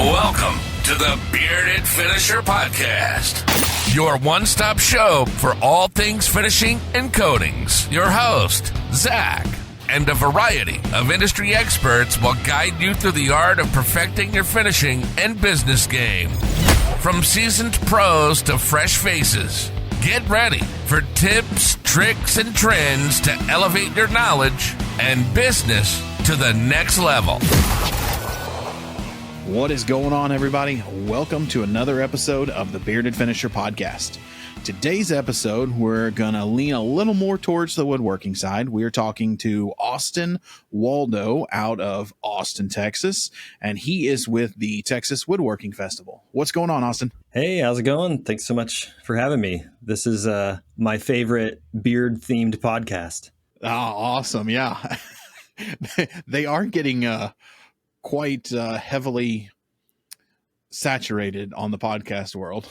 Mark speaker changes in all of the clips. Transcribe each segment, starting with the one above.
Speaker 1: Welcome to the Bearded Finisher Podcast, your one-stop show for all things finishing and coatings. Your host, Zach, and a variety of industry experts will guide you through the art of perfecting your finishing and business game. From seasoned pros to fresh faces, get ready for tips, tricks, and trends to elevate your knowledge and business to the next level.
Speaker 2: What is going on, everybody? Welcome to another episode of the Bearded Finisher Podcast. Today's episode, we're going to lean a little more towards the woodworking side. We're talking to Austin Waldo out of Austin, Texas, and he is with the Texas Woodworking Festival. What's going on, Austin?
Speaker 3: Hey, how's it going? Thanks so much for having me. This is my favorite beard-themed podcast.
Speaker 2: Oh, awesome. Yeah. They are getting quite heavily saturated on the podcast world.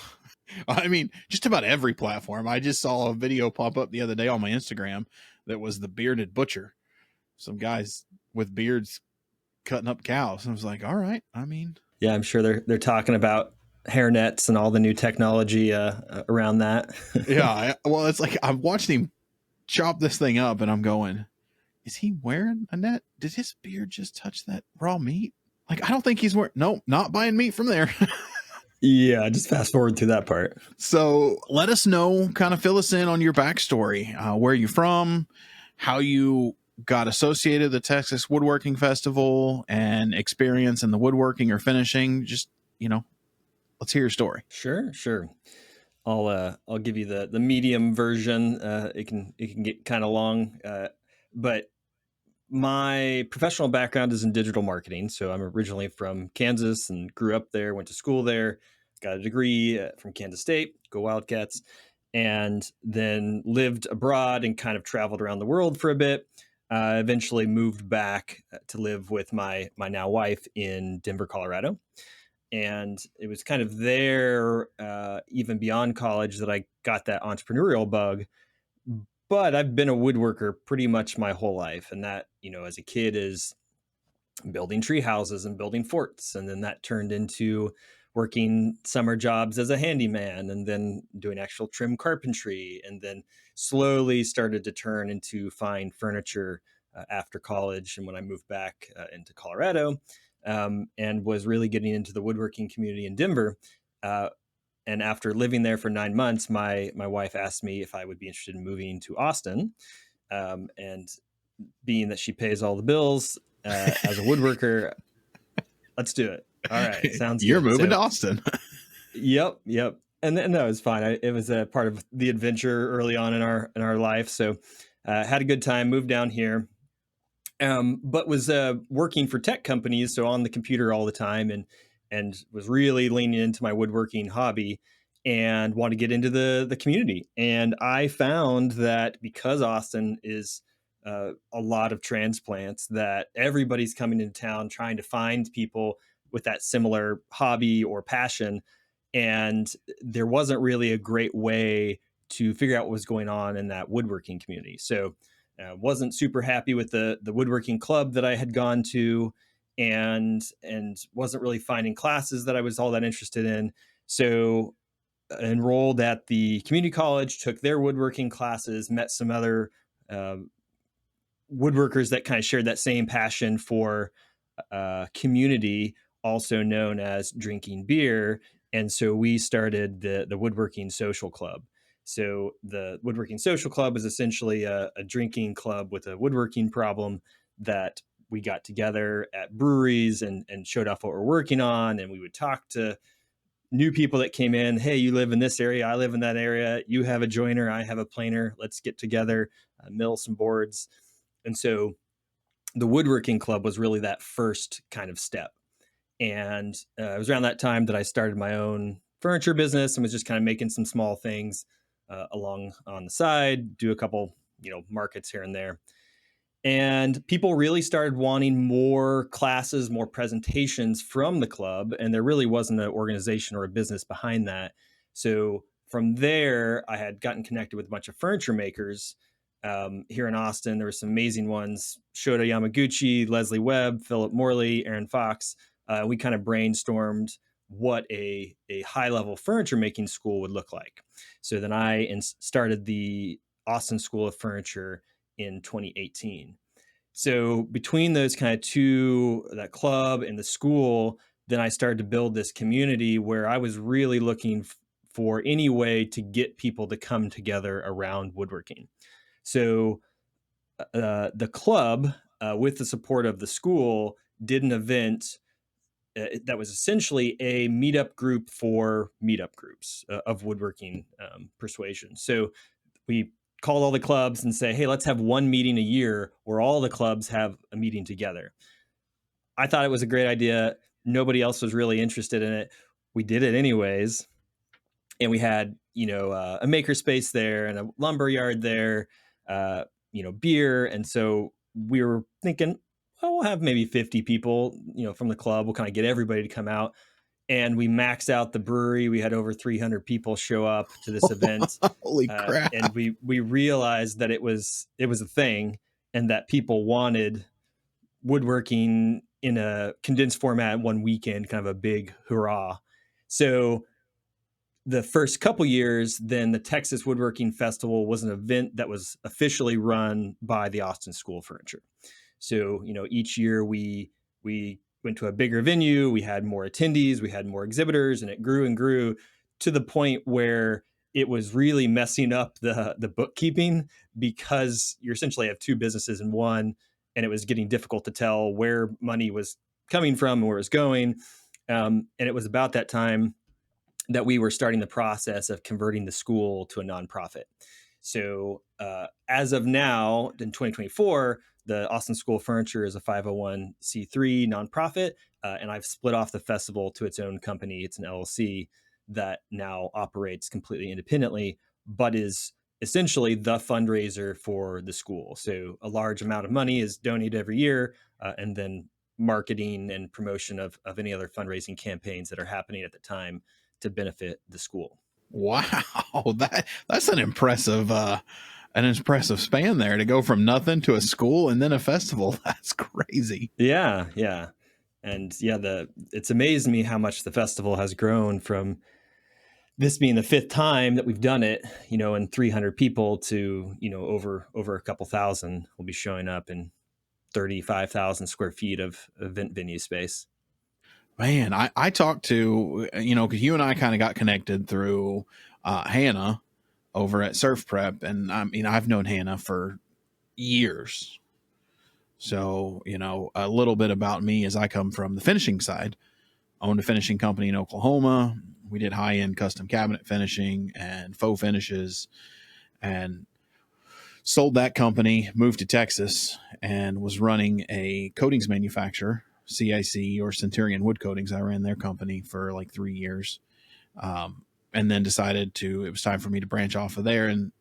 Speaker 2: I mean, just about every platform. I just saw a video pop up the other day on my Instagram that was the bearded butcher. Some guys with beards cutting up cows. And I was like, all right. I mean,
Speaker 3: yeah, I'm sure they're talking about hairnets and all the new technology around that.
Speaker 2: Yeah. Well, it's like I'm watching him chop this thing up and I'm going, is he wearing a net? Did his beard just touch that raw meat? Like, I don't think he's wearing, no, not buying meat from there.
Speaker 3: Yeah, just fast forward through that part.
Speaker 2: So let us know, kind of fill us in on your backstory, where you're from, how you got associated with the Texas Woodworking Festival and experience in the woodworking or finishing. Just, let's hear your story.
Speaker 3: Sure. I'll give you the medium version. It can get kind of long, but my professional background is in digital marketing. So I'm originally from Kansas and grew up there, went to school there, got a degree from Kansas State, go Wildcats, and then lived abroad and kind of traveled around the world for a bit. Eventually moved back to live with my now wife in Denver, Colorado. And it was kind of there, even beyond college, that I got that entrepreneurial bug. But I've been a woodworker pretty much my whole life. And that, as a kid is building tree houses and building forts. And then that turned into working summer jobs as a handyman and then doing actual trim carpentry. And then slowly started to turn into fine furniture after college. And when I moved back into Colorado and was really getting into the woodworking community in Denver, and after living there for 9 months, my wife asked me if I would be interested in moving to Austin. And being that she pays all the bills as a woodworker, let's do it. All right. Sounds
Speaker 2: You're
Speaker 3: good.
Speaker 2: moving to Austin.
Speaker 3: Yep. And no, it was fine. It was a part of the adventure early on in our life. So had a good time, moved down here, but was working for tech companies. So on the computer all the time and was really leaning into my woodworking hobby and want to get into the community. And I found that because Austin is a lot of transplants, that everybody's coming into town trying to find people with that similar hobby or passion. And there wasn't really a great way to figure out what was going on in that woodworking community. So wasn't super happy with the woodworking club that I had gone to, and wasn't really finding classes that I was all that interested in. So enrolled at the community college, took their woodworking classes, met some other woodworkers that kind of shared that same passion for community, also known as drinking beer. And so we started the Woodworking Social Club. So the Woodworking Social Club is essentially a drinking club with a woodworking problem that we got together at breweries and showed off what we're working on. And we would talk to new people that came in. Hey, you live in this area. I live in that area. You have a joiner. I have a planer. Let's get together, mill some boards. And so the Woodworking Club was really that first kind of step. And it was around that time that I started my own furniture business and was just kind of making some small things along on the side, do a couple, markets here and there. And people really started wanting more classes, more presentations from the club. And there really wasn't an organization or a business behind that. So from there, I had gotten connected with a bunch of furniture makers here in Austin. There were some amazing ones: Shota Yamaguchi, Leslie Webb, Philip Morley, Aaron Fox, we kind of brainstormed what a high level furniture making school would look like. So then I started the Austin School of Furniture in 2018. So between those kind of two, that club and the school, then I started to build this community where I was really looking for any way to get people to come together around woodworking. So the club, with the support of the school, did an event that was essentially a meetup group for meetup groups of woodworking persuasion. So we called all the clubs and say, hey, let's have one meeting a year where all the clubs have a meeting together. I thought it was a great idea. Nobody else was really interested in it. We did it anyways. And we had, a maker space there and a lumber yard there, beer. And so we were thinking, well, we'll have maybe 50 people, from the club. We'll kind of get everybody to come out. And we maxed out the brewery. We had over 300 people show up to this event.
Speaker 2: Holy crap.
Speaker 3: And we realized that it was a thing and that people wanted woodworking in a condensed format one weekend, kind of a big hurrah. So the first couple years, then the Texas Woodworking Festival was an event that was officially run by the Austin School of Furniture. So, each year we went to a bigger venue, we had more attendees, we had more exhibitors, and it grew and grew to the point where it was really messing up the bookkeeping, because you essentially have two businesses in one, and it was getting difficult to tell where money was coming from and where it was going. And it was about that time that we were starting the process of converting the school to a nonprofit. So as of now, in 2024, the Austin School of Furniture is a 501c3 nonprofit, and I've split off the festival to its own company. It's an LLC that now operates completely independently, but is essentially the fundraiser for the school. So a large amount of money is donated every year, and then marketing and promotion of any other fundraising campaigns that are happening at the time to benefit the school.
Speaker 2: Wow, that's an impressive span there, to go from nothing to a school and then a festival. That's crazy.
Speaker 3: Yeah. And it's amazed me how much the festival has grown from this being the fifth time that we've done it, and 300 people to, over a couple thousand will be showing up in 35,000 square feet of event venue space.
Speaker 2: Man, I talked to, because you and I kind of got connected through Hannah over at Surf Prep. And I've known Hannah for years. So, a little bit about me is I come from the finishing side. Owned a finishing company in Oklahoma. We did high-end custom cabinet finishing and faux finishes, and sold that company, moved to Texas, and was running a coatings manufacturer, CIC or Centurion Wood Coatings. I ran their company for like 3 years. And then decided it was time for me to branch off of there and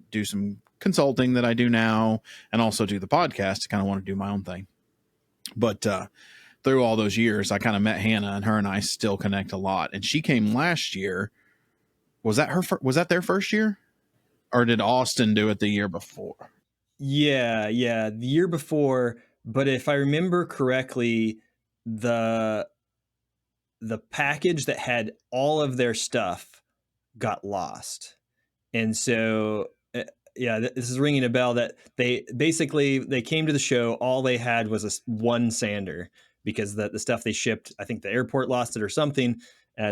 Speaker 2: do some consulting that I do now, and also do the podcast. I kind of want to do my own thing. But through all those years, I kind of met Hannah, and her and I still connect a lot. And she came last year. Was that their first year? Or did Austin do it the year before?
Speaker 3: Yeah, the year before. But if I remember correctly, the package that had all of their stuff got lost. And so, this is ringing a bell that they came to the show. All they had was one sander, because the stuff they shipped, I think the airport lost it or something.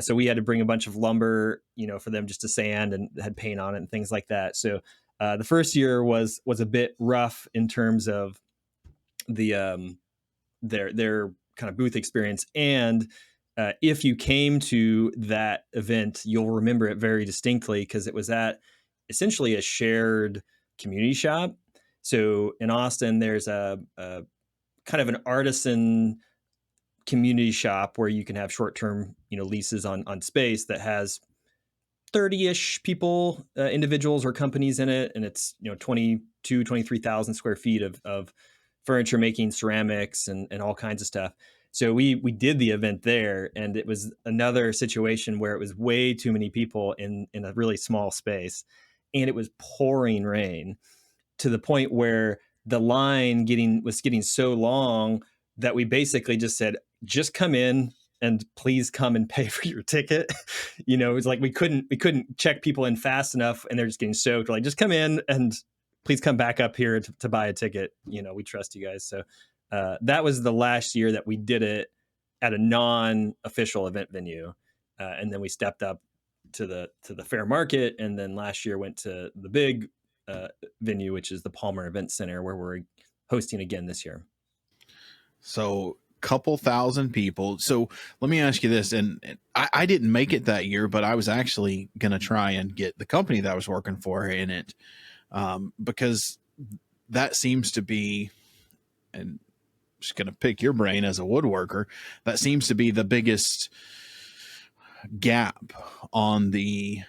Speaker 3: So we had to bring a bunch of lumber, for them just to sand, and had paint on it and things like that. So the first year was a bit rough in terms of the their kind of booth experience. And if you came to that event, you'll remember it very distinctly, because it was at essentially a shared community shop. So in Austin, there's a kind of an artisan community shop where you can have short-term, leases on space that has 30-ish people, individuals or companies in it. And it's, 23,000 square feet of furniture making, ceramics, and all kinds of stuff. So we did the event there, and it was another situation where it was way too many people in a really small space, and it was pouring rain, to the point where the line was getting so long that we basically just said, just come in and please come and pay for your ticket. It was like we couldn't check people in fast enough and they're just getting soaked. We're like, just come in and please come back up here to buy a ticket. We trust you guys. So that was the last year that we did it at a non-official event venue. And then we stepped up to the fair market. And then last year went to the big venue, which is the Palmer Event Center, where we're hosting again this year.
Speaker 2: So couple thousand people. So let me ask you this, and I didn't make it that year, but I was actually going to try and get the company that I was working for in it, because that seems to be, and I'm just going to pick your brain as a woodworker, that seems to be the biggest gap on the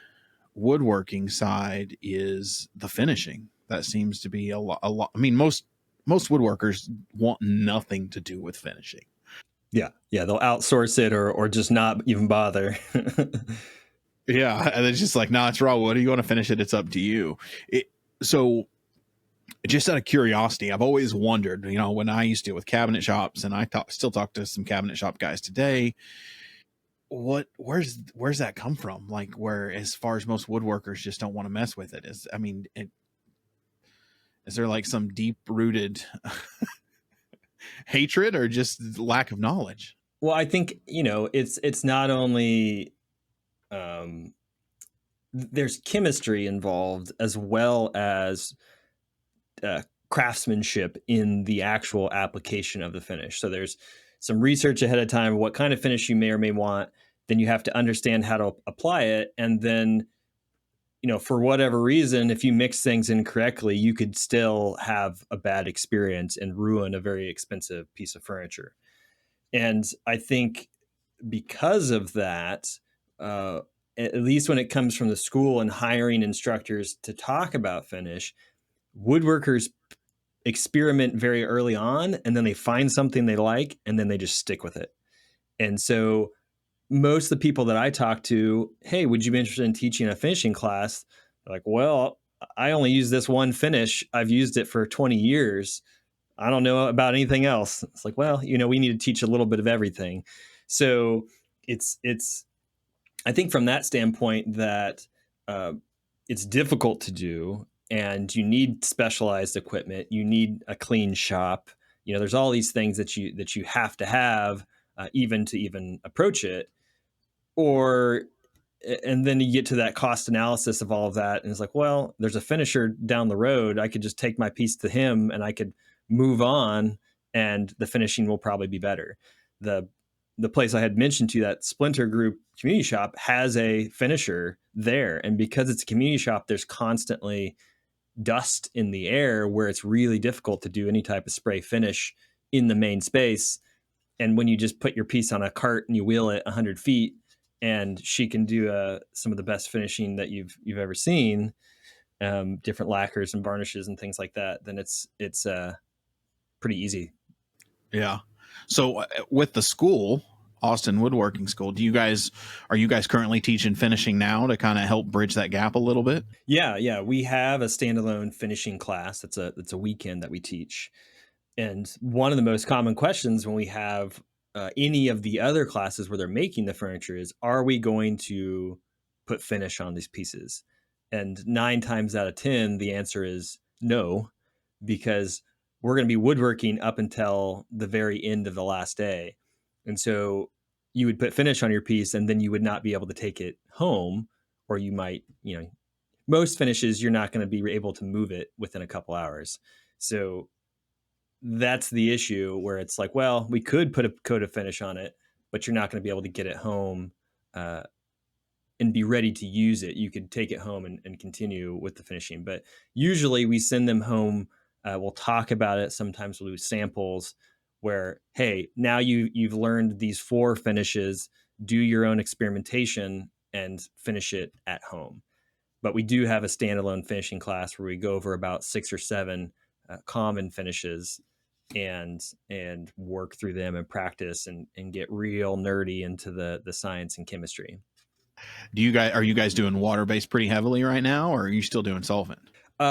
Speaker 2: woodworking side is the finishing. That seems to be a lot. I mean, most woodworkers want nothing to do with finishing.
Speaker 3: Yeah. They'll outsource it or just not even bother.
Speaker 2: Yeah. And it's just like, no, it's raw wood. You want to finish it? It's up to you. So just out of curiosity, I've always wondered, when I used to deal with cabinet shops, and I still talk to some cabinet shop guys today, where's that come from? Like, where, as far as most woodworkers just don't want to mess with it, is there like some deep rooted hatred or just lack of knowledge?
Speaker 3: Well, I think, it's not only, there's chemistry involved as well as craftsmanship in the actual application of the finish. So there's some research ahead of time, what kind of finish you may or may want. Then you have to understand how to apply it. And then, for whatever reason, if you mix things incorrectly, you could still have a bad experience and ruin a very expensive piece of furniture. And I think because of that, at least when it comes from the school and hiring instructors to talk about finish, woodworkers experiment very early on, and then they find something they like, and then they just stick with it. And so most of the people that I talk to, hey, would you be interested in teaching a finishing class? They're like, well, I only use this one finish. I've used it for 20 years. I don't know about anything else. It's like, well, we need to teach a little bit of everything. So it's I think from that standpoint that it's difficult to do, and you need specialized equipment. You need a clean shop. There's all these things that you have to have even to approach it. And then you get to that cost analysis of all of that, and it's like, well, there's a finisher down the road. I could just take my piece to him, and I could move on, and the finishing will probably be better. The place I had mentioned to you, that Splinter Group community shop, has a finisher there, and because it's a community shop, there's constantly dust in the air where it's really difficult to do any type of spray finish in the main space. And when you just put your piece on a cart and you wheel it 100 feet, and she can do some of the best finishing that you've ever seen, different lacquers and varnishes and things like that, then it's pretty easy.
Speaker 2: Yeah. So with the school, Austin Woodworking School, are you guys currently teaching finishing now to kind of help bridge that gap a little bit?
Speaker 3: Yeah. We have a standalone finishing class. It's a weekend that we teach. And one of the most common questions when we have any of the other classes where they're making the furniture is, are we going to put finish on these pieces? And 9 times out of 10, the answer is no, because we're going to be woodworking up until the very end of the last day. And so you would put finish on your piece, and then you would not be able to take it home, or you might, most finishes, you're not going to be able to move it within a couple hours. So that's the issue, where it's like, well, we could put a coat of finish on it, but you're not going to be able to get it home and be ready to use it. You could take it home and continue with the finishing. But usually we send them home. We'll talk about it. Sometimes we'll do samples where, hey, now you've learned these 4 finishes, do your own experimentation and finish it at home. But we do have a standalone finishing class where we go over about 6 or 7 common finishes and work through them and practice and get real nerdy into the science and chemistry.
Speaker 2: Are you guys doing water-based pretty heavily right now, or are you still doing solvent?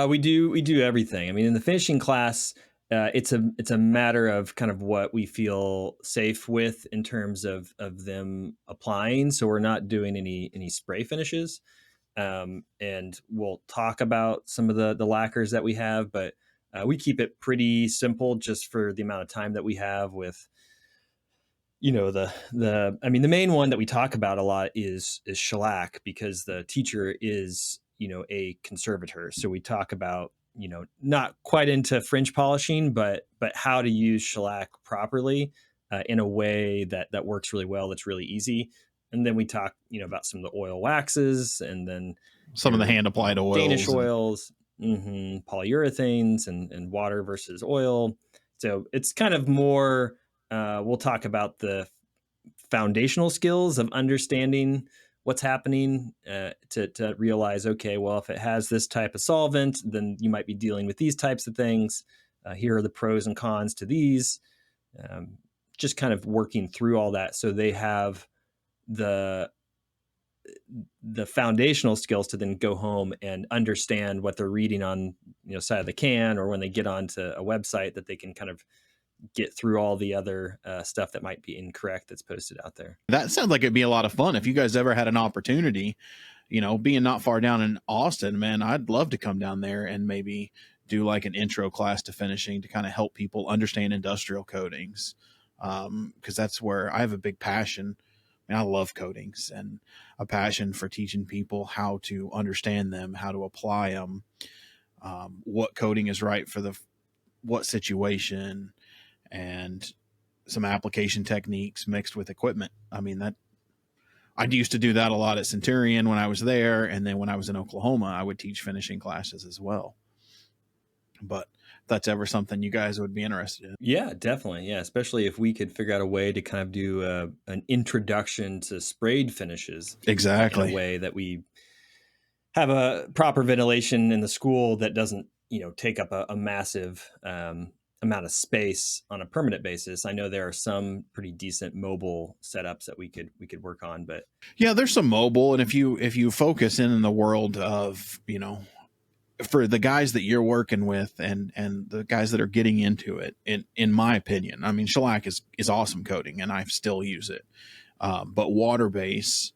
Speaker 3: We do everything. I mean, in the finishing class, it's a matter of kind of what we feel safe with in terms of them applying. So we're not doing any spray finishes, and we'll talk about some of the lacquers that we have, but we keep it pretty simple just for the amount of time that we have with, the main one that we talk about a lot is shellac, because the teacher is, a conservator. So we talk about, not quite into fringe polishing, but how to use shellac properly, in a way that works really well, that's really easy. And then we talk, about some of the oil waxes, and then
Speaker 2: Some of the hand applied oils,
Speaker 3: Danish oils, polyurethanes, and water versus oil. So it's kind of more, we'll talk about the foundational skills of understanding what's happening, to realize, okay, well, if it has this type of solvent, then you might be dealing with these types of things. Here are the pros and cons to these. Just kind of working through all that, so they have the foundational skills to then go home and understand what they're reading on, side of the can, or when they get onto a website, that they can kind of get through all the other stuff that might be incorrect that's posted out there.
Speaker 2: That sounds like it'd be a lot of fun. If you guys ever had an opportunity, being not far down in Austin, man, I'd love to come down there and maybe do like an intro class to finishing to kind of help people understand industrial coatings. Because that's where I have a big passion. I love coatings, and a passion for teaching people how to understand them, how to apply them, what coating is right for what situation, and some application techniques mixed with equipment. I used to do that a lot at Centurion when I was there. And then when I was in Oklahoma, I would teach finishing classes as well. But if that's ever something you guys would be interested in.
Speaker 3: Yeah, definitely. Yeah. Especially if we could figure out a way to kind of do an introduction to sprayed finishes.
Speaker 2: Exactly.
Speaker 3: In a way that we have a proper ventilation in the school that doesn't, take up a massive, amount of space on a permanent basis. I know there are some pretty decent mobile setups that we could work on, but
Speaker 2: yeah, there's some mobile. And if you focus in the world of, for the guys that you're working with and the guys that are getting into it, in my opinion, shellac is awesome coating, and I still use it. But water base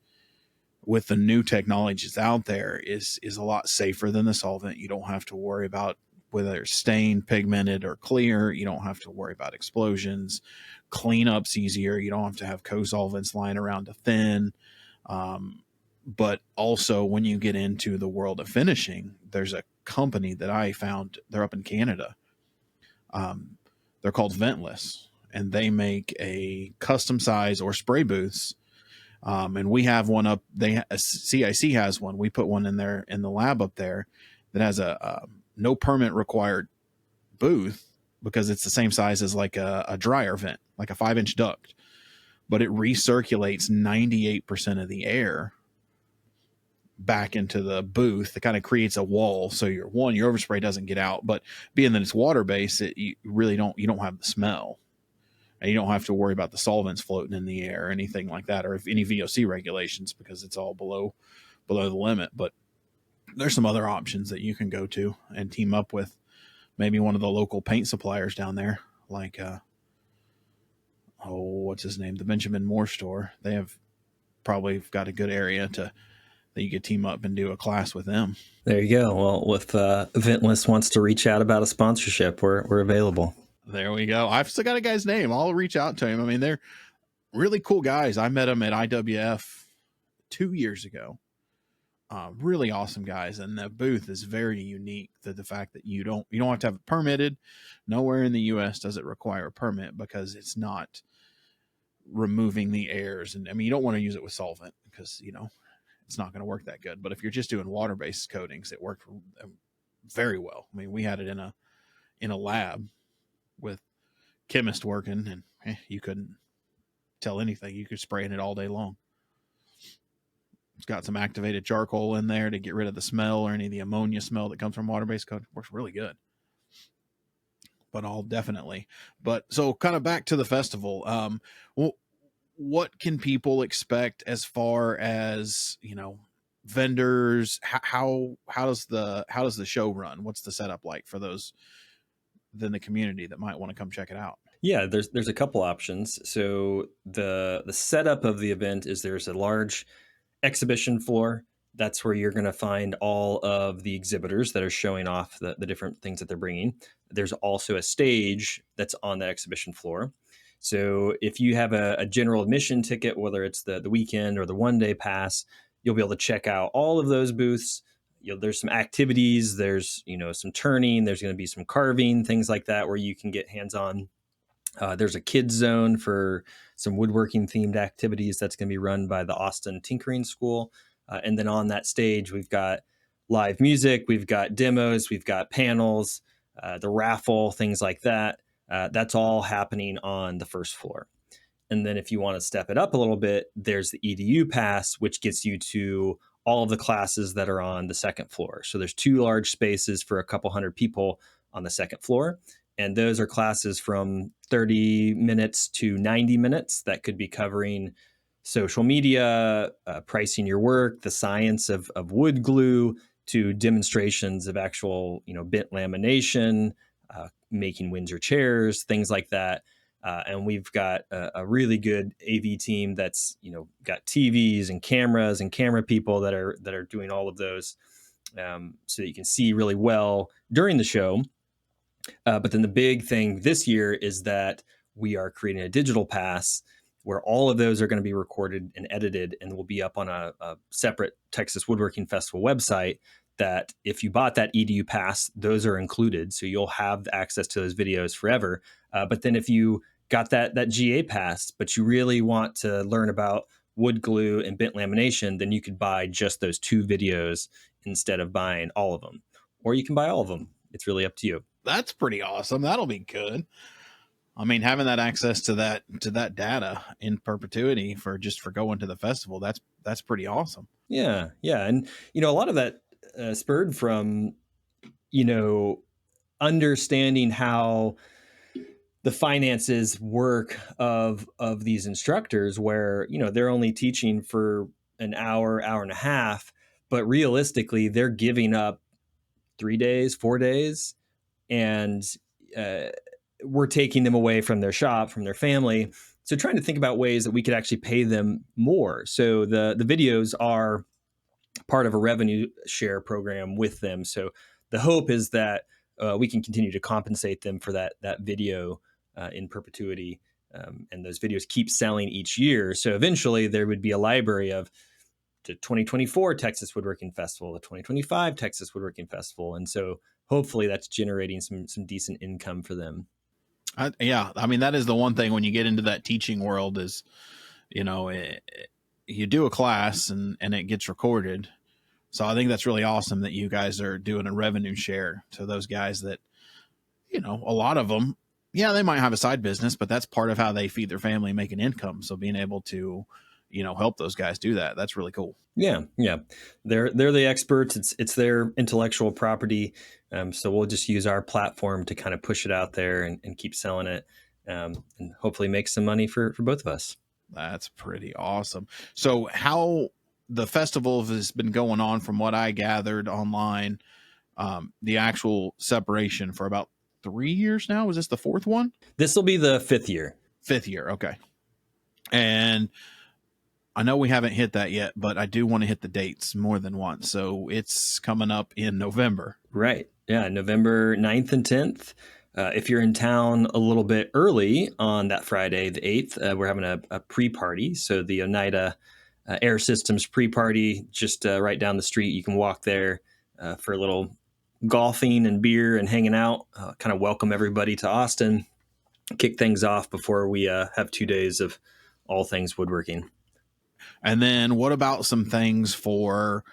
Speaker 2: with the new technologies out there is a lot safer than the solvent. You don't have to worry about whether it's stained, pigmented, or clear. You don't have to worry about explosions. Cleanup's easier. You don't have to have co-solvents lying around to thin. But also, when you get into the world of finishing, there's a company that I found. They're up in Canada. They're called Ventless, and they make a custom size or spray booths. And we have one up. CIC has one. We put one in there in the lab up there that has a no permit required booth, because it's the same size as like a dryer vent, like a 5-inch duct, but it recirculates 98% of the air back into the booth. It kind of creates a wall, so your overspray doesn't get out, but being that it's water based, you don't have the smell, and you don't have to worry about the solvents floating in the air or anything like that, or if any VOC regulations, because it's all below the limit. But there's some other options that you can go to and team up with maybe one of the local paint suppliers down there, like what's his name, the Benjamin Moore store. They have probably got a good area that you could team up and do a class with them.
Speaker 3: There you go. Well, if Ventless wants to reach out about a sponsorship, we're available.
Speaker 2: There we go. I've still got a guy's name. I'll reach out to him. They're really cool guys. I met them at IWF 2 years ago. Really awesome guys, and the booth is very unique. The fact that you don't have to have it permitted. Nowhere in the U.S. does it require a permit, because it's not removing the airs, and you don't want to use it with solvent, because it's not going to work that good. But if you're just doing water-based coatings, it worked very well. We had it in a lab with chemists working, and you couldn't tell anything. You could spray in it all day long. It's got some activated charcoal in there to get rid of the smell or any of the ammonia smell that comes from water-based coating. Works really good. But all definitely. But so kind of back to the festival. What can people expect as far as, vendors? How does the show run? What's the setup like for those than the community that might want to come check it out?
Speaker 3: Yeah, there's a couple options. So the setup of the event is there's a large exhibition floor. That's where you're going to find all of the exhibitors that are showing off the different things that they're bringing. There's also a stage that's on the exhibition floor. So if you have a general admission ticket, whether it's the weekend or the 1 day pass, you'll be able to check out all of those booths. There's some activities, there's some turning, there's going to be some carving, things like that, where you can get hands on. There's a kids zone for some woodworking themed activities that's going to be run by the Austin Tinkering School. And then on that stage, we've got live music, we've got demos, we've got panels, the raffle, things like that. That's all happening on the first floor. And then if you want to step it up a little bit, there's the EDU pass, which gets you to all of the classes that are on the second floor. So there's 2 large spaces for a couple hundred people on the second floor. And those are classes from 30 minutes to 90 minutes that could be covering social media, pricing your work, the science of wood glue, to demonstrations of actual, bent lamination, making Windsor chairs, things like that. And we've got a really good AV team that's got TVs and cameras and camera people that are doing all of those, so that you can see really well during the show. But then the big thing this year is that we are creating a digital pass where all of those are going to be recorded and edited and will be up on a separate Texas Woodworking Festival website. That if you bought that EDU pass, those are included. So you'll have access to those videos forever. But then if you got that GA pass, but you really want to learn about wood glue and bent lamination, then you could buy just those 2 videos instead of buying all of them. Or you can buy all of them. It's really up to you.
Speaker 2: That's pretty awesome. That'll be good. I mean, having that access to that data in perpetuity for going to the festival, that's pretty awesome.
Speaker 3: Yeah. And a lot of that spurred from understanding how the finances work of these instructors, where they're only teaching for an hour and a half, but realistically they're giving up 3 days, 4 days, and we're taking them away from their shop, from their family. So trying to think about ways that we could actually pay them more. So the videos are part of a revenue share program with them. So the hope is that we can continue to compensate them for that video in perpetuity. And those videos keep selling each year. So eventually there would be a library of the 2024 Texas Woodworking Festival, the 2025 Texas Woodworking Festival. And so hopefully that's generating some decent income for them.
Speaker 2: Yeah. I mean, that is the one thing when you get into that teaching world is, you do a class and it gets recorded. So I think that's really awesome that you guys are doing a revenue share to those guys that, a lot of them, yeah, they might have a side business, but that's part of how they feed their family and make an income. So being able to, help those guys do that, that's really cool.
Speaker 3: Yeah. They're the experts. It's their intellectual property. So we'll just use our platform to kind of push it out there and keep selling it, and hopefully make some money for both of us.
Speaker 2: That's pretty awesome. So how the festival has been going on, from what I gathered online, the actual separation for about 3 years now. Is this the 4th one?
Speaker 3: This will be the 5th year.
Speaker 2: 5th year. Okay. And I know we haven't hit that yet, but I do want to hit the dates more than once. So it's coming up in November.
Speaker 3: Right. Yeah. November 9th and 10th. If you're in town a little bit early on that Friday, the 8th, we're having a pre-party. So the Oneida Air Systems pre-party, just right down the street. You can walk there for a little golfing and beer and hanging out, kind of welcome everybody to Austin, kick things off before we have 2 days of all things woodworking.
Speaker 2: And then what about some things for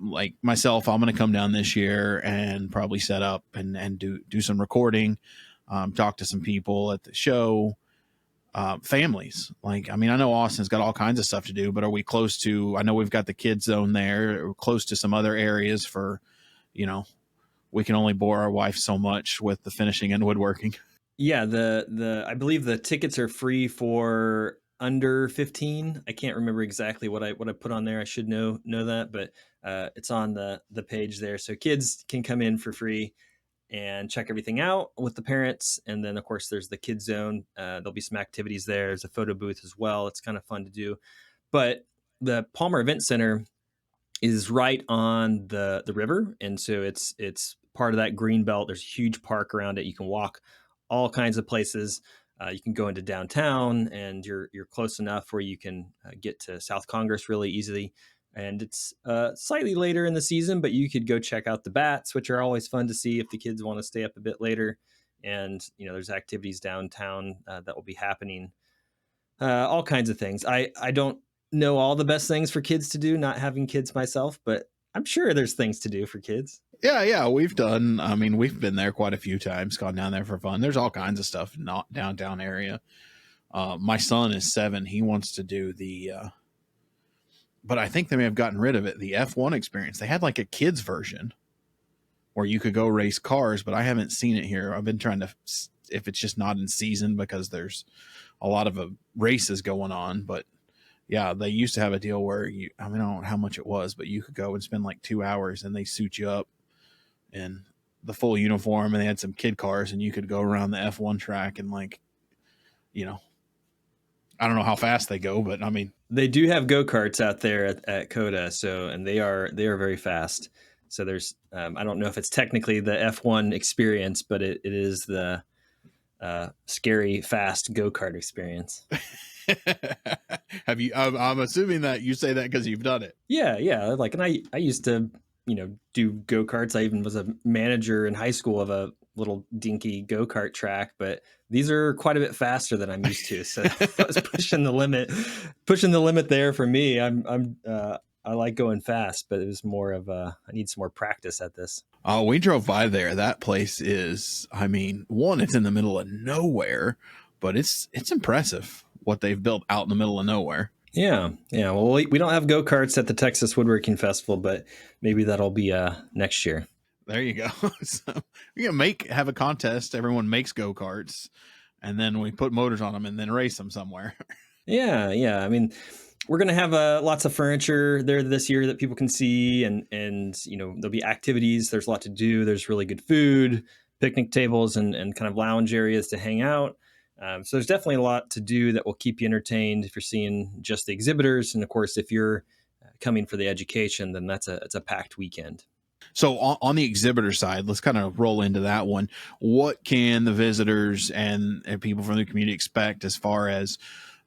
Speaker 2: like myself? I'm going to come down this year and probably set up and do some recording, talk to some people at the show, families. Like, I mean, I know Austin's got all kinds of stuff to do, but are we close to, I know we've got the kids zone there, we're close to some other areas for, we can only bore our wife so much with the finishing and woodworking.
Speaker 3: Yeah. I believe the tickets are free for under 15. I can't remember exactly what I put on there. I should know that, but it's on the page there. So kids can come in for free. and check everything out with the parents. And then, of course, there's the kids zone. There'll be some activities there. There's a photo booth as well. It's kind of fun to do. But the Palmer Event Center is right on the river, and so it's part of that green belt. There's a huge park around it. You can walk all kinds of places. You can go into downtown, and you're close enough where you can get to South Congress really easily. And it's slightly later in the season, but you could go check out the bats, which are always fun to see if the kids want to stay up a bit later. And there's activities downtown that will be happening. All kinds of things. I don't know all the best things for kids to do, not having kids myself, but I'm sure there's things to do for kids.
Speaker 2: Yeah, we've been there quite a few times, gone down there for fun. There's all kinds of stuff in the downtown area. My son is 7. He wants to do but I think they may have gotten rid of it, the F1 experience. They had like a kids version where you could go race cars, but I haven't seen it here. I've been trying to, if it's just not in season because there's a lot of races going on. But yeah, they used to have a deal where I don't know how much it was, but you could go and spend like 2 hours and they suit you up in the full uniform, and they had some kid cars, and you could go around the F1 track and I don't know how fast they go, but I mean,
Speaker 3: they do have go-karts out there at CODA. And they are very fast. So there's, I don't know if it's technically the F1 experience, but it is the scary, fast go-kart experience.
Speaker 2: Have you, I'm assuming that you say that because you've done it.
Speaker 3: Yeah. Like, and I used to, do go-karts. I even was a manager in high school of a little dinky go-kart track, but these are quite a bit faster than I'm used to. So I was pushing the limit there for me. I like going fast, but it was more of I need some more practice at this.
Speaker 2: Oh, we drove by there. That place is, one, it's in the middle of nowhere, but it's impressive what they've built out in the middle of nowhere.
Speaker 3: Yeah. Well, we don't have go-karts at the Texas Woodworking Festival, but maybe that'll be next year.
Speaker 2: There you go. So we can have a contest. Everyone makes go-karts, and then we put motors on them and then race them somewhere.
Speaker 3: Yeah. We're going to have lots of furniture there this year that people can see, and there'll be activities. There's a lot to do. There's really good food, picnic tables, and kind of lounge areas to hang out. So there's definitely a lot to do that will keep you entertained if you're seeing just the exhibitors. And of course, if you're coming for the education, then it's a packed weekend.
Speaker 2: So on the exhibitor side, let's kind of roll into that one. What can the visitors and people from the community expect as far as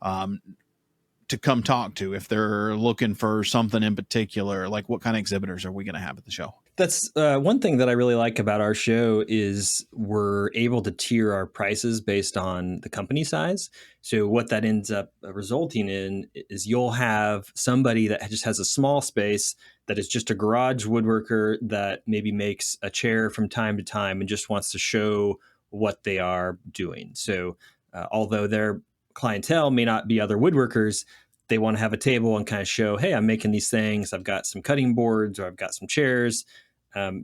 Speaker 2: to come talk to if they're looking for something in particular? Like, what kind of exhibitors are we going to have at the show?
Speaker 3: That's one thing that I really like about our show is we're able to tier our prices based on the company size. So what that ends up resulting in is you'll have somebody that just has a small space that is just a garage woodworker that maybe makes a chair from time to time and just wants to show what they are doing. So although their clientele may not be other woodworkers, they want to have a table and kind of show, hey, I'm making these things. I've got some cutting boards, or I've got some chairs.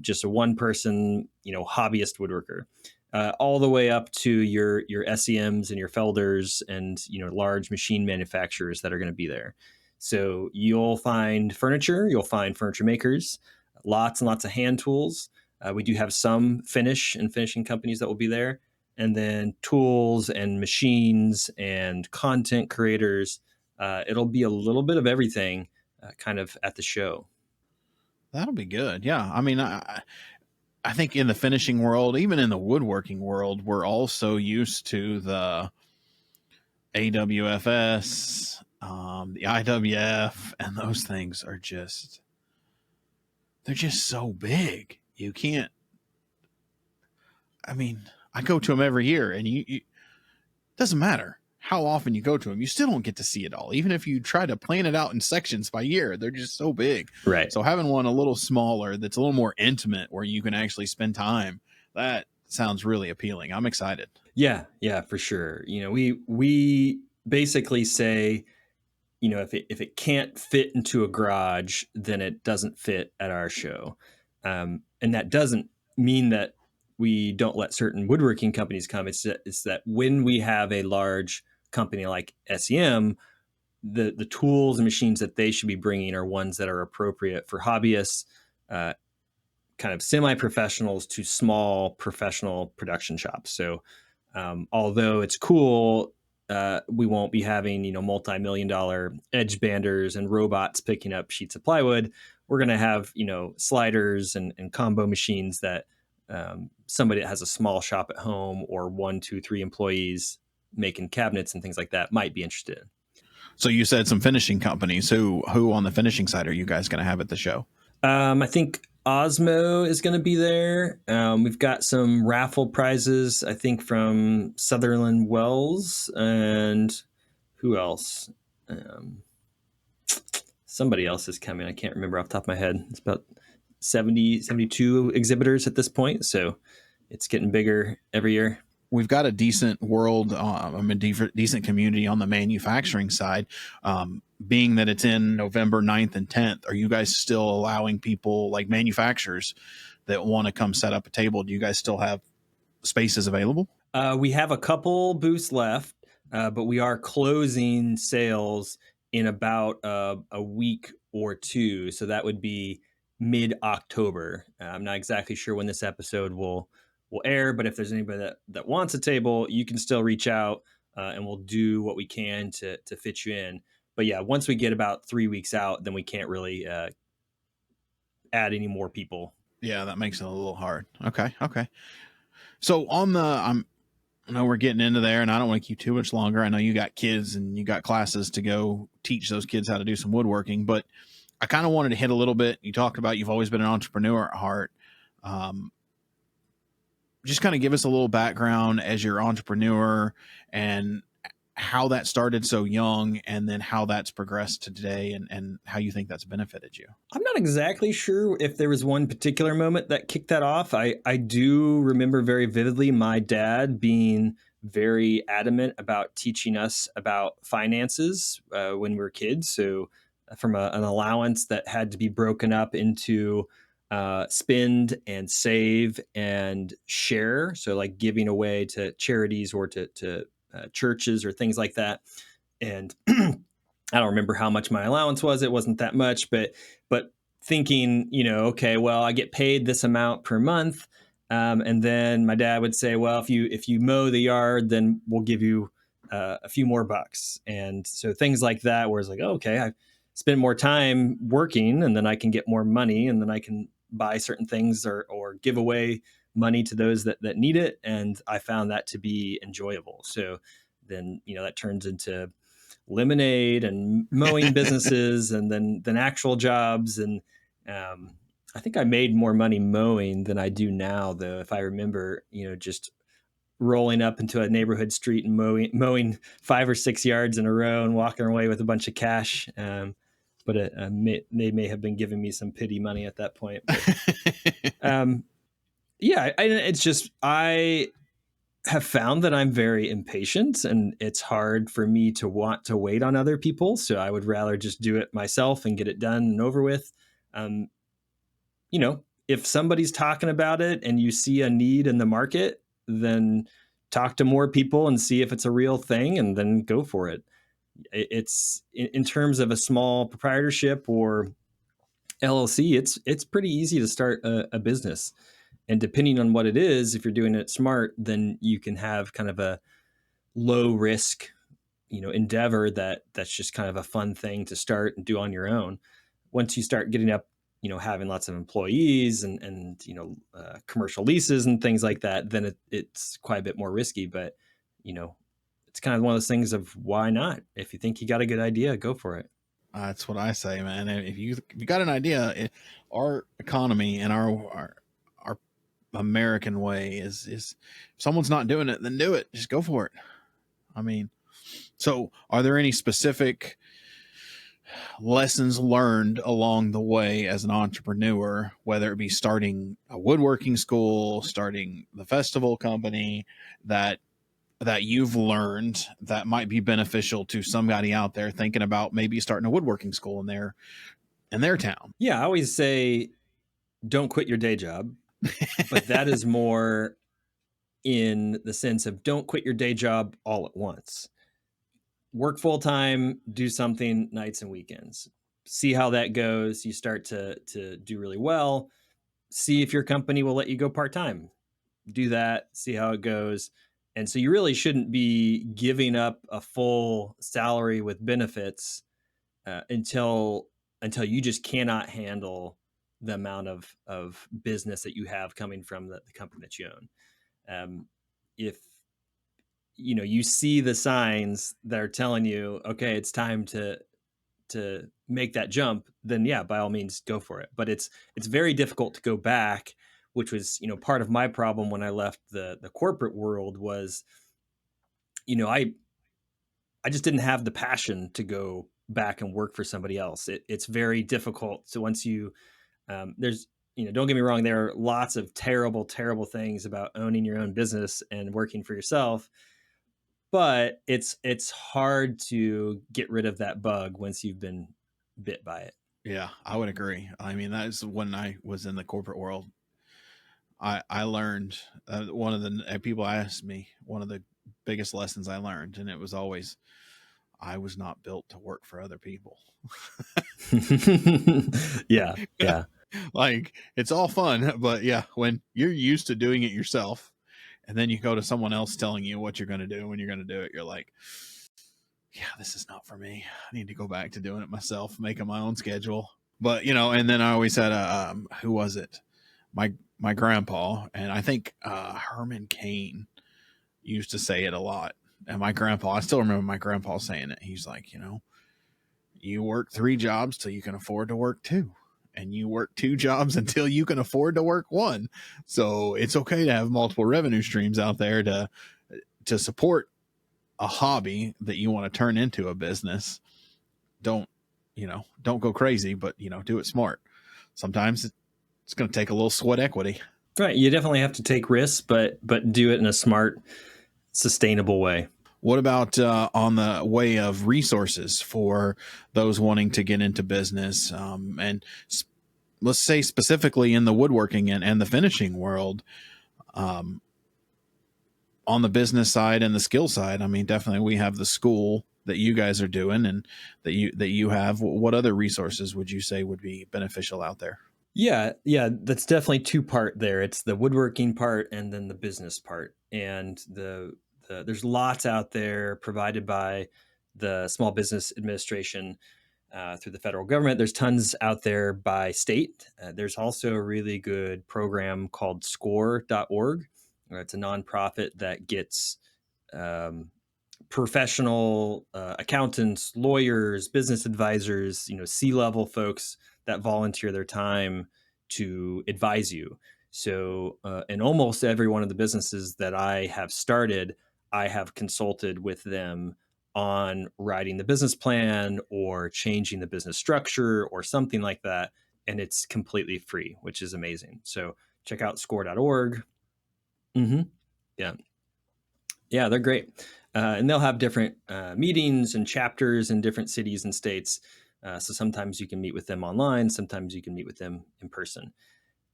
Speaker 3: Just a one person, hobbyist woodworker, all the way up to your SEMs and your Felders and, large machine manufacturers that are going to be there. So you'll find furniture makers, lots and lots of hand tools. We do have some finishing companies that will be there, and then tools and machines and content creators. It'll be a little bit of everything kind of at the show.
Speaker 2: That'll be good. Yeah. I think in the finishing world, even in the woodworking world, we're also used to the AWFS, the IWF, and those things are they're just so big. You can't, I go to them every year, and you doesn't matter how often you go to them, you still don't get to see it all. Even if you try to plan it out in sections by year, they're just so big.
Speaker 3: Right.
Speaker 2: So having one a little smaller, that's a little more intimate, where you can actually spend time, that sounds really appealing. I'm excited.
Speaker 3: Yeah, for sure. We basically say, if it can't fit into a garage, then it doesn't fit at our show. And that doesn't mean that we don't let certain woodworking companies come. It's that when we have a large company like SEM, the tools and machines that they should be bringing are ones that are appropriate for hobbyists, kind of semi-professionals to small professional production shops. So although it's cool, we won't be having, multi-million-dollar edge banders and robots picking up sheets of plywood. We're going to have, sliders and combo machines that somebody that has a small shop at home or 1, 2, 3 employees making cabinets and things like that might be interested in.
Speaker 2: So you said some finishing companies. Who on the finishing side are you guys going to have at the show?
Speaker 3: I think Osmo is going to be there. We've got some raffle prizes, I think, from Sutherland Wells, and who else? Somebody else is coming. I can't remember off the top of my head. It's about 70, 72 exhibitors at this point. So it's getting bigger every year.
Speaker 2: We've got a decent world, decent community on the manufacturing side. Being that it's in November 9th and 10th, are you guys still allowing people like manufacturers that want to come set up a table? Do you guys still have spaces available?
Speaker 3: We have a couple booths left, but we are closing sales in about a week or two. So that would be mid-October. I'm not exactly sure when this episode will air, but if there's anybody that wants a table, you can still reach out and we'll do what we can to fit you in. But yeah, once we get about 3 weeks out, then we can't really add any more people.
Speaker 2: Yeah, that makes it a little hard. Okay. So on the, I know we're getting into there and I don't want to keep too much longer. I know you got kids and you got classes to go teach those kids how to do some woodworking, but I kind of wanted to hit a little bit. You talked about you've always been an entrepreneur at heart. Just kind of give us a little background as your entrepreneur and how that started so young and then how that's progressed to today and how you think that's benefited you.
Speaker 3: I'm not exactly sure if there was one particular moment that kicked that off. I do remember very vividly my dad being very adamant about teaching us about finances when we were kids. So from an allowance that had to be broken up into spend and save and share. So like giving away to charities or to churches or things like that. And I don't remember how much my allowance was. It wasn't that much, but thinking, okay, well, I get paid this amount per month. And then my dad would say, well, if you mow the yard, then we'll give you a few more bucks. And so things like that, where it's like, oh, okay, I spend more time working and then I can get more money and then I can buy certain things or give away money to those that need it. And I found that to be enjoyable. So then, that turns into lemonade and mowing businesses and then actual jobs. And I think I made more money mowing than I do now, though, if I remember, just rolling up into a neighborhood street and mowing 5 or 6 yards in a row and walking away with a bunch of cash. But they may have been giving me some pity money at that point. But, yeah, it's just I have found that I'm very impatient and it's hard for me to want to wait on other people. So I would rather just do it myself and get it done and over with. If somebody's talking about it and you see a need in the market, then talk to more people and see if it's a real thing and then go for it. It's in terms of a small proprietorship or LLC, it's pretty easy to start a business. And depending on what it is, if you're doing it smart, then you can have kind of a low risk, endeavor that's just kind of a fun thing to start and do on your own. Once you start getting up, having lots of employees and commercial leases and things like that, then it's quite a bit more risky. But, it's kind of one of those things of why not? If you think you got a good idea, go for it.
Speaker 2: That's what I say, man. If you got an idea, our economy and our American way is if someone's not doing it, then do it. Just go for it. I mean, so are there any specific lessons learned along the way as an entrepreneur, whether it be starting a woodworking school, starting the festival company, that you've learned that might be beneficial to somebody out there thinking about maybe starting a woodworking school in their town?
Speaker 3: Yeah, I always say don't quit your day job, but that is more in the sense of don't quit your day job all at once. Work full time, do something nights and weekends. See how that goes. You start to do really well. see if your company will let you go part-time. Do that, see how it goes. And so you really shouldn't be giving up a full salary with benefits until you just cannot handle the amount of business that you have coming from the company that you own. If you see the signs that are telling you, okay, it's time to make that jump, then yeah, by all means go for it. But it's very difficult to go back, which was part of my problem when I left the corporate world was I just didn't have the passion to go back and work for somebody else. It's very difficult. So once there's don't get me wrong, there are lots of terrible things about owning your own business and working for yourself, but it's hard to get rid of that bug once you've been bit by it.
Speaker 2: Yeah, I would agree. I mean, that is when I was in the corporate world. I learned one of the people asked me one of the biggest lessons I learned, and it was always I was not built to work for other people.
Speaker 3: Yeah.
Speaker 2: Like it's all fun, but yeah, when you're used to doing it yourself, and then you go to someone else telling you what you're going to do when you're going to do it, you're like, yeah, this is not for me. I need to go back to doing it myself, making my own schedule. But and then I always had who was it? My grandpa, and I think Herman Cain used to say it a lot. And my grandpa, I still remember my grandpa saying it. He's like, you work 3 jobs till you can afford to work 2. And you work 2 jobs until you can afford to work 1. So it's okay to have multiple revenue streams out there to support a hobby that you want to turn into a business. Don't go crazy, but do it smart. Sometimes it's going to take a little sweat equity.
Speaker 3: Right. You definitely have to take risks, but do it in a smart, sustainable way.
Speaker 2: What about on the way of resources for those wanting to get into business? And let's say specifically in the woodworking and the finishing world, on the business side and the skill side. I mean, definitely we have the school that you guys are doing and that you have. What other resources would you say would be beneficial out there?
Speaker 3: Yeah, that's definitely 2-part there. It's the woodworking part and then the business part. And there's lots out there provided by the Small Business Administration through the federal government. There's tons out there by state. There's also a really good program called score.org. It's a nonprofit that gets professional accountants, lawyers, business advisors, C-level folks that volunteer their time to advise you. So in almost every one of the businesses that I have started, I have consulted with them on writing the business plan or changing the business structure or something like that. And it's completely free, which is amazing. So check out score.org. Mm-hmm. Yeah. Yeah, they're great. And they'll have different meetings and chapters in different cities and states. So sometimes you can meet with them online. Sometimes you can meet with them in person.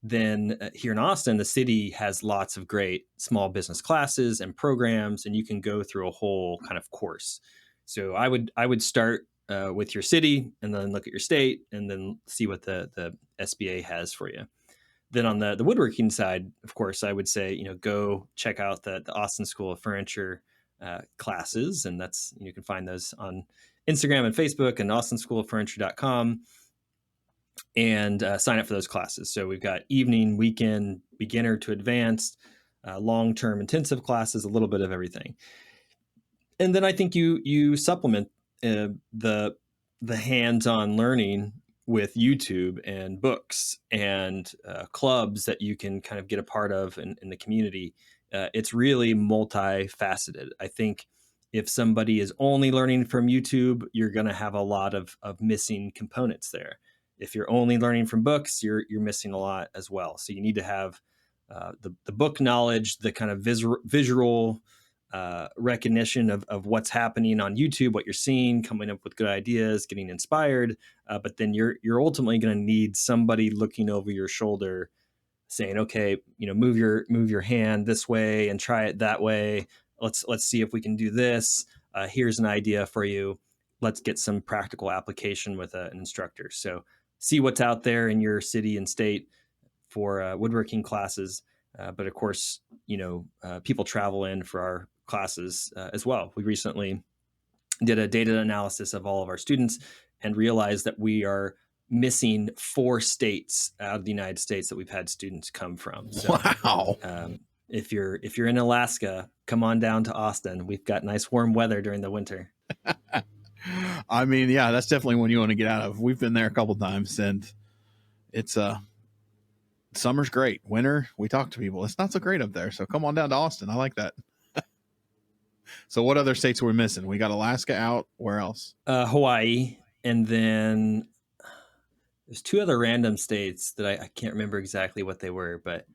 Speaker 3: Then here in Austin, the city has lots of great small business classes and programs, and you can go through a whole kind of course. So I would start with your city and then look at your state and then see what the SBA has for you. Then on the woodworking side, of course, I would say, go check out the Austin School of Furniture classes. And that's, you can find those on Instagram and Facebook and austinschooloffurniture.com and sign up for those classes. So we've got evening, weekend, beginner to advanced, long-term intensive classes, a little bit of everything. And then I think you supplement the hands-on learning with YouTube and books and clubs that you can kind of get a part of in the community. It's really multifaceted. I think if somebody is only learning from YouTube, you're going to have a lot of missing components there. If you're only learning from books, you're missing a lot as well. So you need to have the book knowledge, the kind of visual recognition of what's happening on YouTube, what you're seeing, coming up with good ideas, getting inspired. But then you're ultimately going to need somebody looking over your shoulder saying, okay, move your hand this way and try it that way. Let's see if we can do this. Here's an idea for you. Let's get some practical application with an instructor. So see what's out there in your city and state for woodworking classes. But of course, people travel in for our classes as well. We recently did a data analysis of all of our students and realized that we are missing 4 states out of the United States that we've had students come from. So,
Speaker 2: Wow.
Speaker 3: if you're in Alaska, come on down to Austin. We've got nice warm weather during the winter.
Speaker 2: I mean, yeah, that's definitely one you want to get out of. We've been there a couple times, and it's summer's great. Winter, we talk to people. It's not so great up there. So come on down to Austin. I like that. So what other states are we missing? We got Alaska out. Where else?
Speaker 3: Hawaii, and then there's 2 other random states that I can't remember exactly what they were, but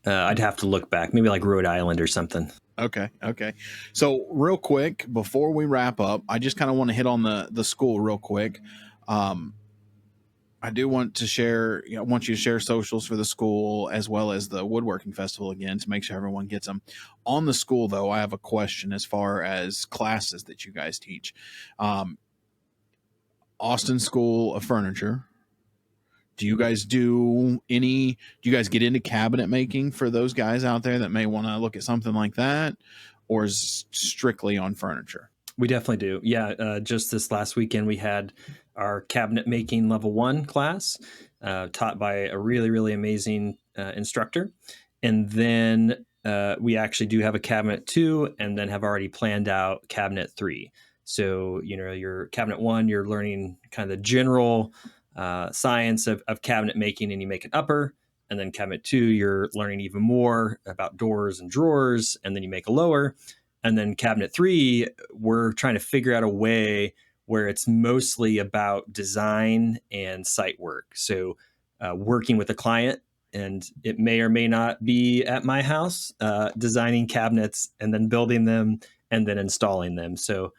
Speaker 3: I'd have to look back. Maybe like Rhode Island or something.
Speaker 2: Okay. So real quick, before we wrap up, I just kind of want to hit on the school real quick. I do want to share, I want you to share socials for the school as well as the Woodworking Festival again to make sure everyone gets them. On the school, though, I have a question as far as classes that you guys teach. Austin School of Furniture. Do you guys do you guys get into cabinet making for those guys out there that may want to look at something like that? Or is it strictly on furniture?
Speaker 3: We definitely do. Yeah. Just this last weekend, we had our cabinet making level 1 class taught by a really, really amazing instructor. And then we actually do have a cabinet 2 and then have already planned out cabinet 3. So, your cabinet 1, you're learning kind of the general science of cabinet making, and you make an upper. And then cabinet 2, you're learning even more about doors and drawers, and then you make a lower. And then cabinet 3, we're trying to figure out a way where it's mostly about design and site work. So working with a client, and it may or may not be at my house, designing cabinets and then building them and then installing them. So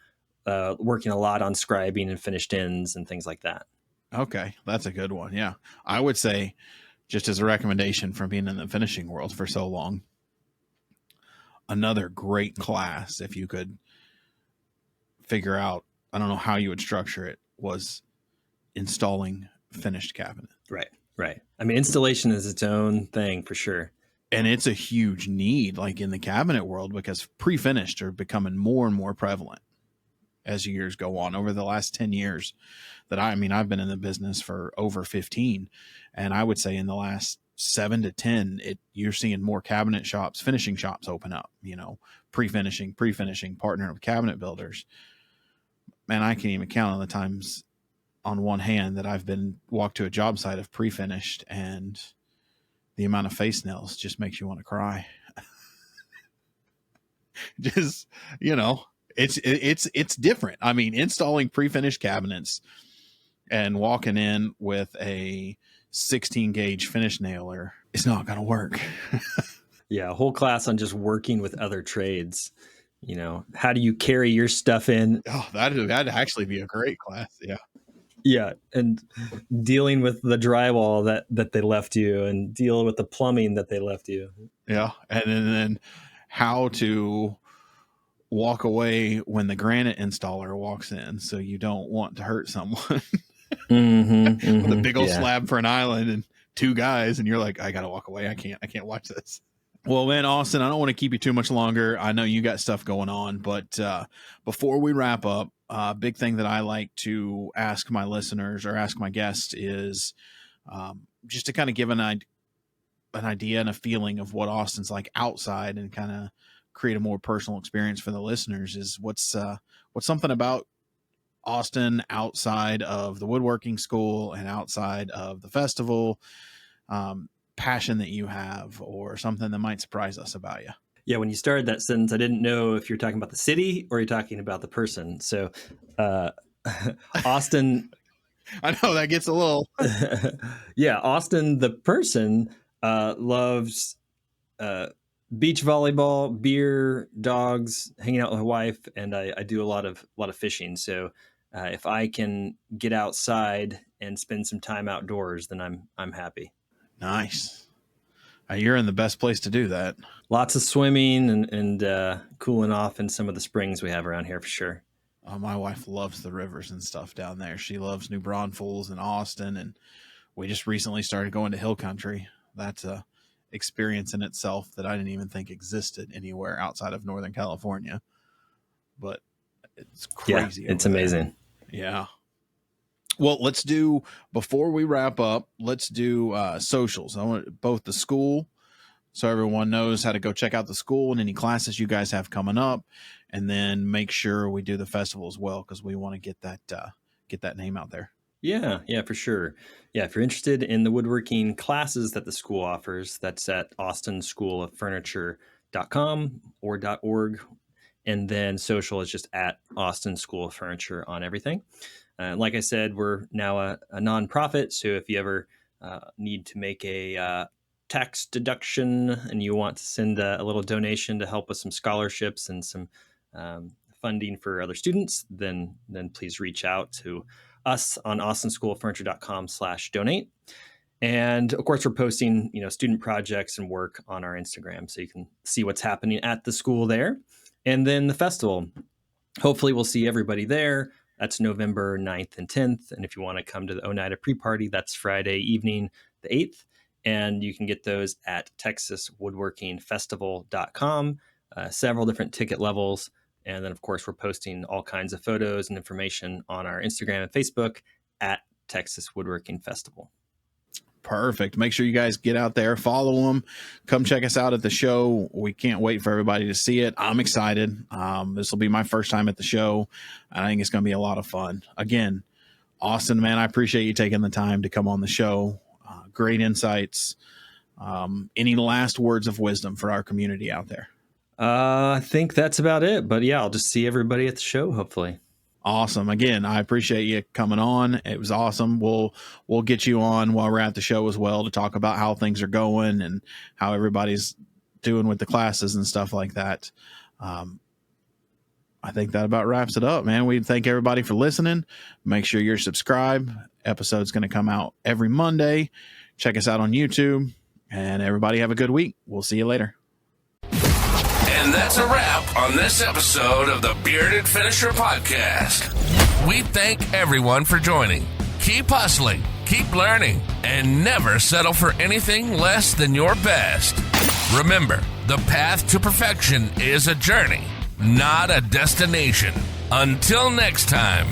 Speaker 3: working a lot on scribing and finished ends and things like that.
Speaker 2: Okay, that's a good one. Yeah, I would say, just as a recommendation from being in the finishing world for so long, another great class, if you could figure out, I don't know how you would structure it, was installing finished cabinet.
Speaker 3: Right. I mean, installation is its own thing for sure.
Speaker 2: And it's a huge need, like in the cabinet world, because pre-finished are becoming more and more prevalent as years go on. Over the last 10 years that I've been in the business for over 15. And I would say in the last 7 to 10, you're seeing more cabinet shops, finishing shops open up, pre-finishing, partnering with cabinet builders. Man, I can't even count on the times on one hand that I've walked to a job site of pre-finished, and the amount of face nails just makes you want to cry. Just, it's different. I mean, installing pre-finished cabinets and walking in with a 16 gauge finish nailer, it's not going to work.
Speaker 3: Yeah. A whole class on just working with other trades. How do you carry your stuff in?
Speaker 2: Oh, that'd actually be a great class. Yeah.
Speaker 3: Yeah. And dealing with the drywall that they left you, and deal with the plumbing that they left you.
Speaker 2: Yeah. And then how to walk away when the granite installer walks in, so you don't want to hurt someone. With a big old slab for an island and 2 guys, and you're like, I gotta walk away. I can't watch this. Well, man, Austin, I don't want to keep you too much longer. I know you got stuff going on, but before we wrap up, big thing that I like to ask my listeners or ask my guests is just to kind of give an idea and a feeling of what Austin's like outside, and kind of create a more personal experience for the listeners. Is what's something about Austin outside of the woodworking school and outside of the festival, passion that you have, or something that might surprise us about you?
Speaker 3: Yeah, when you started that sentence, I didn't know if you're talking about the city or you're talking about the person. So Austin,
Speaker 2: I know that gets a little.
Speaker 3: Yeah, Austin, the person, loves beach volleyball, beer, dogs, hanging out with my wife, and I do a lot of fishing. So if I can get outside and spend some time outdoors, then I'm happy.
Speaker 2: Nice. You're in the best place to do that.
Speaker 3: Lots of swimming and cooling off in some of the springs we have around here for sure.
Speaker 2: My wife loves the rivers and stuff down there. She loves New Braunfels and Austin, and we just recently started going to Hill Country. That's a experience in itself that I didn't even think existed anywhere outside of Northern California. But it's crazy.
Speaker 3: Yeah, it's amazing.
Speaker 2: There. Yeah. Well, let's do, before we wrap up, let's do socials. I want both the school, so everyone knows how to go check out the school and any classes you guys have coming up, and then make sure we do the festival as well, because we want to get that name out there.
Speaker 3: Yeah, for sure. Yeah, if you're interested in the woodworking classes that the school offers, that's at austinschooloffurniture.com or .org. And then social is just at Austin School of Furniture on everything. Like I said, we're now a nonprofit. So if you ever need to make a tax deduction and you want to send a little donation to help with some scholarships and some funding for other students, then please reach out to us on austinschooloffurniture.com/donate. And of course, we're posting, student projects and work on our Instagram, so you can see what's happening at the school there. And then the festival, hopefully we'll see everybody there. That's November 9th and 10th. And if you want to come to the Oneida pre-party, that's Friday evening, the 8th. And you can get those at texaswoodworkingfestival.com, several different ticket levels. And then, of course, we're posting all kinds of photos and information on our Instagram and Facebook at Texas Woodworking Festival.
Speaker 2: Perfect. Make sure you guys get out there, follow them, come check us out at the show. We can't wait for everybody to see it. I'm excited. This will be my first time at the show. I think it's going to be a lot of fun. Again, Austin, man, I appreciate you taking the time to come on the show. Great insights. Any last words of wisdom for our community out there?
Speaker 3: I think that's about it. But yeah, I'll just see everybody at the show, hopefully.
Speaker 2: Awesome. Again, I appreciate you coming on. It was awesome. We'll get you on while we're at the show as well to talk about how things are going and how everybody's doing with the classes and stuff like that. I think that about wraps it up, man. We thank everybody for listening. Make sure you're subscribed. Episode's going to come out every Monday. Check us out on YouTube, and everybody have a good week. We'll see you later.
Speaker 1: And that's a wrap on this episode of the Bearded Finisher Podcast. We thank everyone for joining. Keep hustling, keep learning, and never settle for anything less than your best. Remember, the path to perfection is a journey, not a destination. Until next time.